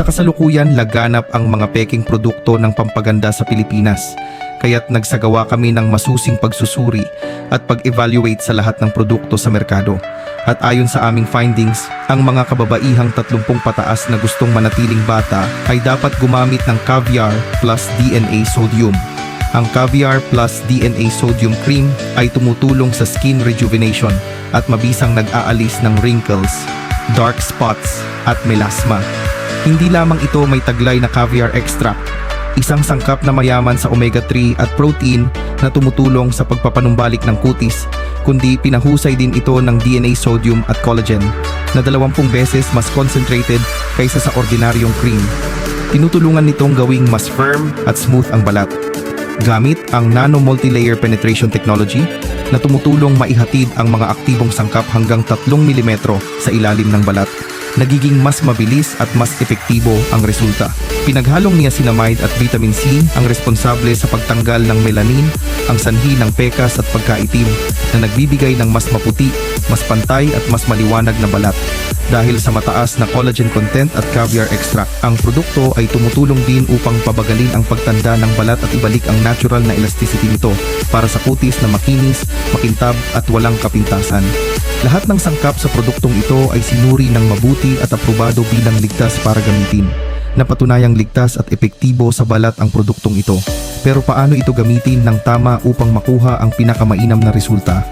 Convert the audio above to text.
Sa kasalukuyan, laganap ang mga peking produkto ng pampaganda sa Pilipinas. Kaya't nagsagawa kami ng masusing pagsusuri at pag-evaluate sa lahat ng produkto sa merkado. At ayon sa aming findings, ang mga kababaihang 30 pataas na gustong manatiling bata ay dapat gumamit ng Caviar Plus DNA Sodium. Ang Caviar Plus DNA Sodium Cream ay tumutulong sa skin rejuvenation at mabisang nag-aalis ng wrinkles, dark spots at melasma. Hindi lamang ito may taglay na caviar extract, isang sangkap na mayaman sa omega-3 at protein na tumutulong sa pagpapanumbalik ng kutis, kundi pinahusay din ito ng DNA sodium at collagen na 20 beses mas concentrated kaysa sa ordinaryong cream. Tinutulungan nitong gawing mas firm at smooth ang balat. Gamit ang Nano Multilayer Penetration Technology na tumutulong maihatid ang mga aktibong sangkap hanggang 3 mm sa ilalim ng balat, nagiging mas mabilis at mas epektibo ang resulta. Pinaghalong niacinamide at vitamin C ang responsable sa pagtanggal ng melanin, ang sanhi ng pekas at pagkaitim na nagbibigay ng mas maputi, mas pantay at mas maliwanag na balat. Dahil sa mataas na collagen content at caviar extract, ang produkto ay tumutulong din upang pabagalin ang pagtanda ng balat at ibalik ang natural na elasticity nito para sa kutis na makinis, makintab at walang kapintasan. Lahat ng sangkap sa produktong ito ay sinuri ng mabuti at aprobado bilang ligtas para gamitin. Napatunayang ligtas at epektibo sa balat ang produktong ito. Pero paano ito gamitin ng tama upang makuha ang pinakamainam na resulta?